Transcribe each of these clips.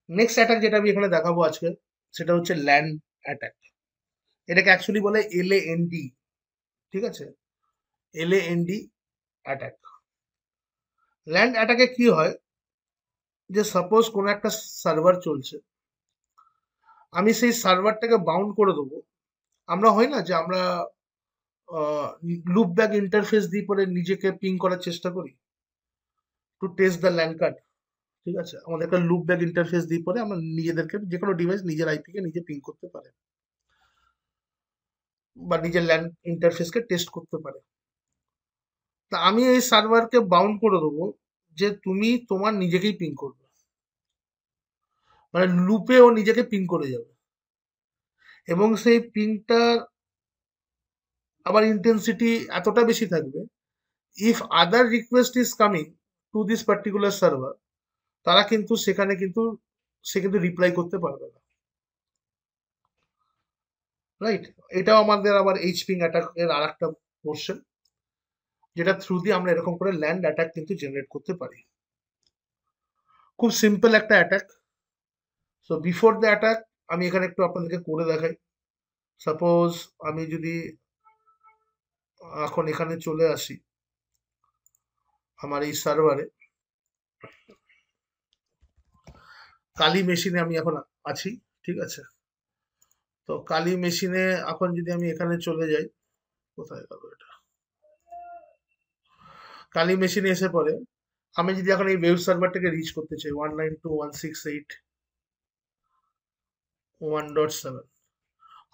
Next attack যেটা আমি এখানে দেখাবো আজকে, সেটা হচ্ছে ল্যান্ড অ্যাটাক। এটাকে অ্যাকচুয়ালি বলে LAND। ঠিক আছে, LAND অ্যাটাক। ল্যান্ড অ্যাটাকে কি হয়, যে সাপোজ কোনো একটা সার্ভার চলছে, আমি সেই সার্ভারটাকে বাউন্ড করে দেবো। আমরা হয় না যে আমরা লুপ ব্যাক ইন্টারফেস দিয়ে পরে নিজেকে পিং করার চেষ্টা করি to test the land card. ঠিক আছে, আমাদের একটা লুপ ব্যাক ইন্টারফেস দিয়ে পরে আমরা নিজেদেরকে যে কোনো ডিভাইস নিজের আইপি কে নিজে পিং করতে পারে বা নিজের ল্যান্ড ইন্টারফেসকে টেস্ট করতে পারে। তা আমি এই সার্ভারকে বাউন্ড করে দেবো যে তুমি তোমার নিজেকেই পিং করবে, মানে লুপে ও নিজেকে পিং করে যাবে, এবং সেই পিংটার আবার ইন্টেন্সিটি এতটা বেশি থাকবে, if other request is coming to this particular server, তারা কিন্তু সেখানে কিন্তু সে কিন্তু রিপ্লাই করতে পারবে না। রাইট, এটাও আমাদের আবার এইচপিং অ্যাটাকের আর একটা পোর্শন, যেটা থ্রু দিয়ে আমরা এরকম করে ল্যান্ড অ্যাটাক কিন্তু জেনারেট করতে পারি। খুব সিম্পল একটা attack. So before the attack আমি এখানে একটু আপনাদেরকে করে দেখাই। সাপোজ আমি যদি এখন এখানে চলে আসি আমার এই সার্ভারে, কালি মেশিনে আমি এখন আছি। ঠিক আছে, তো কালি মেশিনে এখন যদি আমি এখানে চলে যাই, কোথায় গেল এটা, কালি মেশিনে এসে পরে আমি যদি এখন এই ওয়েব সার্ভারটাকে রিচ করতে চাই 192.168.1.7,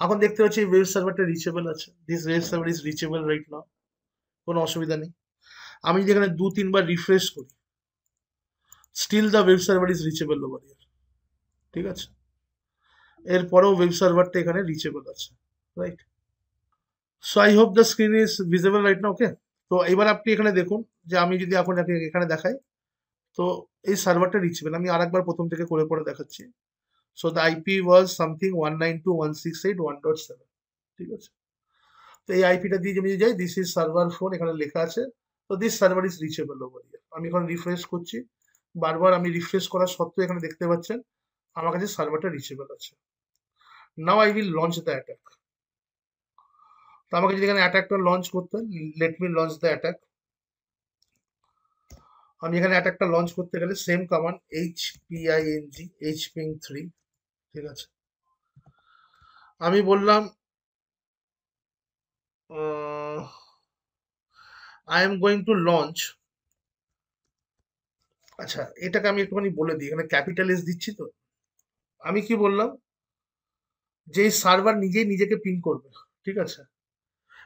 এখন দেখতে পাচ্ছি এই ওয়েব সার্ভারটা রিচেবল আছে। This web server is reachable right now, কোনো অসুবিধা নেই। আমি যদি এখানে 2-3 বার রিফ্রেশ করি, still the web server is reachable over here. ঠিক আছে, এরপরেও ওয়েব সার্ভারটা এখানে রিচেবল আছে। Right, so I hope the screen is visible right now. Okay, তো এবার আপনি এখানে দেখুন যে আমি যদি এখন এখানে দেখাই, তো এই সার্ভারটা রিচেবল। আমি আরেকবার প্রথম থেকে করে পরে দেখাচ্ছি। So the IP was something 192.168.1.7। ঠিক আছে, তো এই আইপিটা দিয়ে আমি যাই, দিস ইজ সার্ভার ফোন, এখানে লেখা আছে। তো this server is reachable over here. আমি এখন রিফ্রেশ করছি, বারবার আমি রিফ্রেশ করা সত্ত্বেও এখানে দেখতে পাচ্ছেন আমার কাছে সার্ভারটা রিচেবল আছে। Now I will launch the attack. তো আমাকে যদি এখানে অ্যাটাকটা লঞ্চ করতে, let me launch the attack. আমি এখানে অ্যাটাকটা লঞ্চ করতে গেলে সেম কমান্ড HPING HPing3। ঠিক আছে, আমি বললাম I am going to launch. আচ্ছা, এটাকে আমি একটুখানি বলে দিই, এখানে ক্যাপিটাল এস দিচ্ছি তো। আমি কি বললাম, যে সার্ভার নিজেই নিজেকে পিং করবে। ঠিক আছে,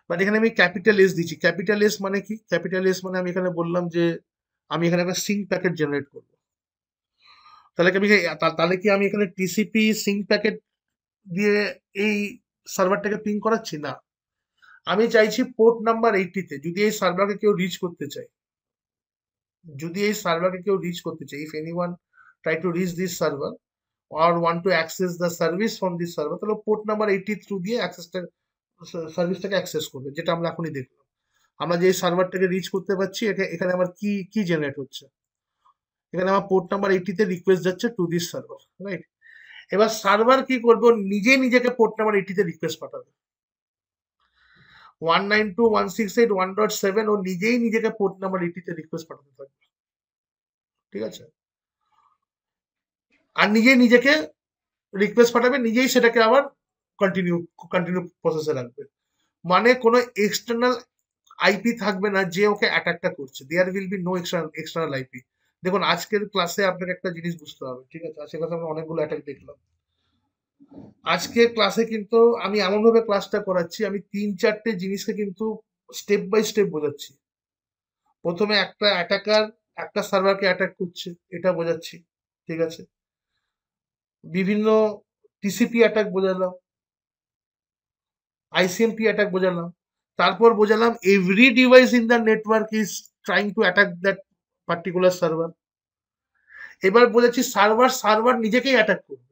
বাট এখানে আমি ক্যাপিটাল এস দিচ্ছি। ক্যাপিটাল এস মানে কি? ক্যাপিটাল এস মানে আমি এখানে বললাম যে আমি এখানে একটা সিঙ্ক প্যাকেট জেনারেট করবো। তাহলে কি আমি তাহলে কি আমি এখানে TCP সিঙ্ক প্যাকেট দিয়ে এই সার্ভারটাকে পিং করাচ্ছি না। আমি চাইছি পোর্ট নাম্বার 80-তে যদি এই সার্ভারকে কেউ রিচ করতে চায়, যদি এই সার্ভারকে কেউ রিচ করতে চায়, if anyone try to reach this server or want to access the service from this server, তাহলে পোর্ট নাম্বার 80 থ্রু দিয়ে অ্যাক্সেসটা সার্ভিসটাকে অ্যাক্সেস করবে, যেটা আমরা এখনই দেখলাম। আমরা যে সার্ভারটাকে রিচ করতে পারছি, এখানে আমার কি কি জেনারেট হচ্ছে, এখানে আমার পোর্ট নাম্বার 80-তে রিকোয়েস্ট যাচ্ছে টু দিস সার্ভার। রাইট, এবার সার্ভার কি করবে, নিজে নিজেকে পোর্ট নাম্বার 80-তে রিকোয়েস্ট পাঠাবে। 192.168.1.7 ও নিজেই নিজেকে পোর্ট নাম্বার 80-তে রিকোয়েস্ট পাঠাতে থাকবে। ঠিক আছে, আর নিজেই নিজেকে রিকোয়েস্ট পাঠাবে, নিজেই সেটাকে আবার কন্টিনিউ কন্টিনিউ প্রসেসে রাখবে। মানে কোনো এক্সটার্নাল আইপি থাকবে না যে ওকে অ্যাটাকটা করছে। There will be no external IP. দেখুন, আজকের ক্লাসে আপনাকে একটা জিনিস বুঝতে হবে। ঠিক আছে, আজকের ক্লাসে আমরা অনেকগুলো অ্যাটাক দেখলাম। আজকের ক্লাসে কিন্তু আমি এমন ভাবে ক্লাসটা করাচ্ছি, আমি 3-4টে জিনিসকে কিন্তু স্টেপ বাই স্টেপ বোঝাচ্ছি। প্রথমে একটা অ্যাটাকার একটা সার্ভারকে অ্যাটাক করছে, এটা বোঝাচ্ছি। ঠিক আছে, বিভিন্ন TCP অ্যাটাক বোঝালাম, ICMP অ্যাটাক বোঝালাম, তারপর বোঝালাম every device in the network is trying to attack that particular server. এবার বলেছি সার্ভার সার্ভার নিজেকেই অ্যাটাক করবে,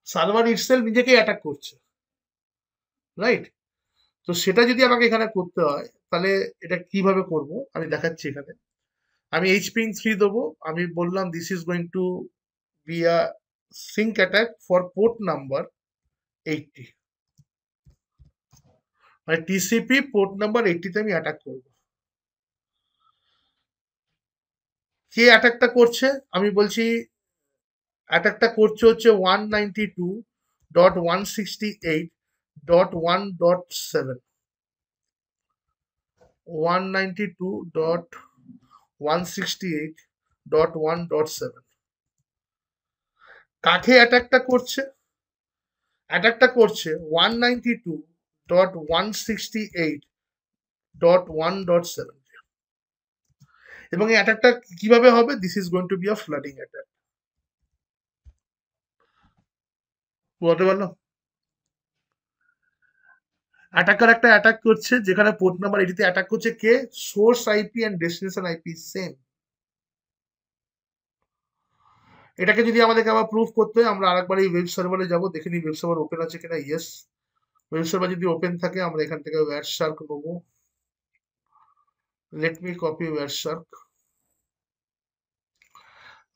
সার্ভার ইটসেলফ নিজেকেই অ্যাটাক করছে। রাইট, তো সেটা যদি আমাকে এখানে করতে হয়, তাহলে এটা কিভাবে করব আমি দেখাচ্ছি এখানে। আমি hping 3 দেবো, আমি বললাম this is going to be a SYN attack for port number 80, মানে টিসিপি পোর্ট নাম্বার 80 তে আমি অ্যাটাক করব। কে অ্যাটাকটা করছে? আমি বলছি অ্যাটাকটা করছে হচ্ছে 192.168.1.7, 192.168.1.7। কাকে অ্যাটাকটা করছে? অ্যাটাকটা করছে 192.168.1.7, এবং এই অ্যাটাকটা কিভাবে হবে? This is going to be a flooding attack. বলতে পারলাম? অ্যাটাকার একটা অ্যাটাক করছে যেখানে পোর্ট নাম্বার 80 তে অ্যাটাক করছে কে? Source IP and destination IP same. এটাকে যদি আমাদেরকে আবার প্রুফ করতে হয়, আমরা আরেকবার এই ওয়েব সার্ভারে যাব, দেখে নিই ওয়েব সার্ভার ওপেন আছে কিনা। ইয়েস, ওয়েব সার্ভার যদি ওপেন থাকে আমরা এখান থেকে ওয়্যার শার্ক নেবো। Let me copy Wireshark,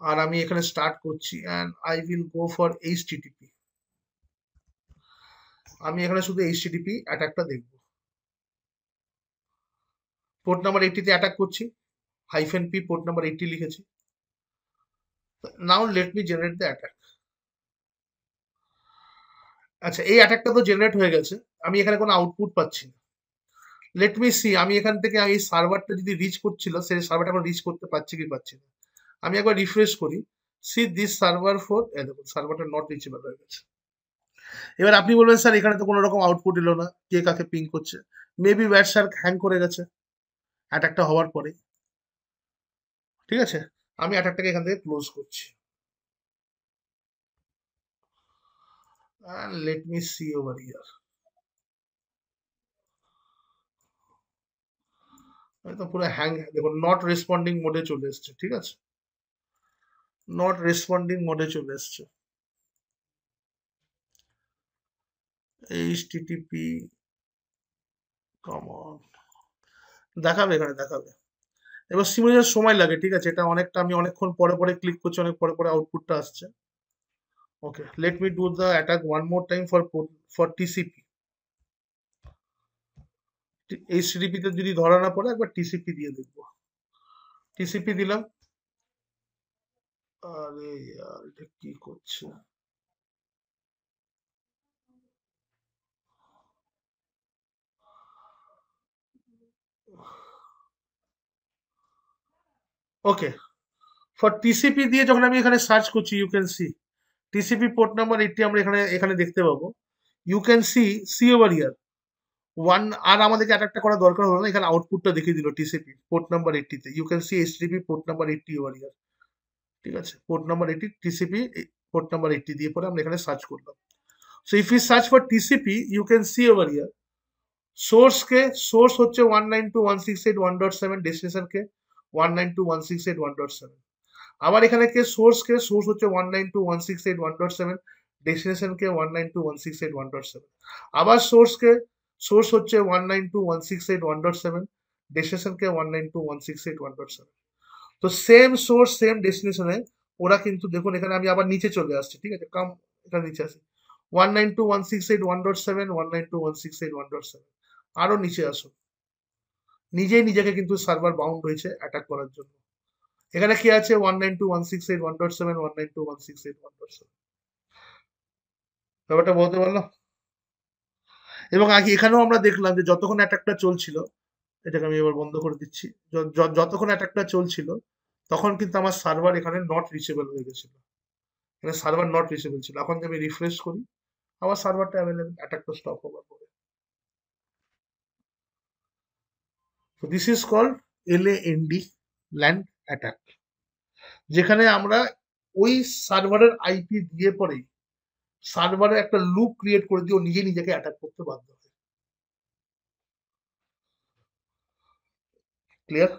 আর আমি এখানে স্টার্ট করছি and I will go for HTTP. আমি এখানে শুধু এইচটিটিপি অ্যাটাকটা দেখব। পোর্ট নাম্বার 80 তে অ্যাটাক করছি, -p পোর্ট নাম্বার 80 লিখেছি। Now let me generate the attack. আচ্ছা, এই অ্যাটাকটা তো জেনারেট হয়ে গেছে, আমি এখানে কোনো আউটপুট পাচ্ছি না। লেট মি সি, আমি এখান থেকে এই সার্ভারটা যদি রিচ করছিল, সেই সার্ভারটা এখন রিচ করতে পারছি কি পাচ্ছি না। আমি একবার রিফ্রেশ করি, সি দিস সার্ভার ফর, দেখুন সার্ভারটা নট রিচেবল হয়ে গেছে। এবার আপনি বলবেন স্যার এখানে তো কোনো রকম আউটপুট এলো না, কে কাকে পিং করছে? মেবি ওয়্যার শার্ক হ্যাং করে গেছে অ্যাটাকটা হওয়ার পরে। ঠিক আছে, আমি অ্যাটাকটাকে এখান থেকে ক্লোজ করছি। Let me see over here. তো পুরো হ্যাং, দেখুন নট রেসপন্ডিং মোডে চলে এসছে। ঠিক আছে, নট রেসপন্ডিং মোডে চলে এসছে। এইচটিটিপি কমন দেখাবে, এখানে দেখাবে। এবার সিমুলেশন সময় লাগে, ঠিক আছে, এটা অনেকটা, আমি অনেকক্ষণ পরে পরে ক্লিক করছি, অনেক পরে পরে আউটপুটটা আসছে। Okay, let me do the attack one more time for TCP. HTTP তে যদি ধরা না পড়ে একবার টিসিপি দিয়ে দেখবো। টিসিপি দিলাম। আরে ইয়ার, এটা কি করছে? ওকে, ফর টিসিপি দিয়ে যখন আমি এখানে সার্চ করছি, you can see TCP port number 80 আমরা এখানে এখানে দেখতে পাবো। You can see over here one. আর আমাদেরকে অ্যাটাকটা করা দরকার হলো না, এখানে আউটপুটটা দেখিয়ে দিল টিসিপি পোর্ট নাম্বার 80 তে। You can see HTTP port number 80 over here. ঠিক আছে, port number 80 TCP port number 80 দিয়ে পরে আমরা এখানে সার্চ করলাম। So if you search for TCP you can see over here source কে, সোর্স হচ্ছে 192.168.1.7, ডেস্টিনেশন কে 192.168.1.7। আবার এখানে কে সোর্স, হচ্ছে 192.168.1.7, ডেস্টিনেশন কে 192.168.1.7। আবার সোর্স হচ্ছে 192.168.1.7, ডেস্টিনেশন কে 192.168.1.7। তো সেম সোর্স সেম ডেস্টিনেশনে ওরা কিন্তু, দেখুন এখানে আমি আবার নিচে চলে আসছি। ঠিক আছে, কাম এখানে নিচে আসি, 192.168.1.7, 192.168.1.7, আরো নিচে আসো। নিজেই নিজেকে কিন্তু সার্ভার বাউন্ড হয়েছে অ্যাটাক করার জন্য। এখানে কি আছে? 192.168.1.7, 192.168.1.7। ব্যাপারটা বলতে পারলাম? এবং আগে এখানেও আমরা দেখলাম যে যতক্ষণ অ্যাটাকটা চলছিল, এটাকে আমি এবার বন্ধ করে দিচ্ছি, যতক্ষণ অ্যাটাকটা চলছিল তখন কিন্তু আমার সার্ভার এখানে নট রিচেবল হয়ে গেছিল, এখানে সার্ভার নট রিচেবল ছিল। এখন যদি আমি রিফ্রেশ করি, আবার সার্ভারটা অ্যাভেলেবল, অ্যাটাকটা স্টপ হবার পরে। তো this is called LAND, LAND attack, যেখানে আমরা ওই সার্ভারের আইপি দিয়ে পরেই সার্ভারে একটা লুপ ক্রিয়েট করে দিয়ে ও নিজে নিজেকে অ্যাটাক করতে বাধ্য হয়। ক্লিয়ার?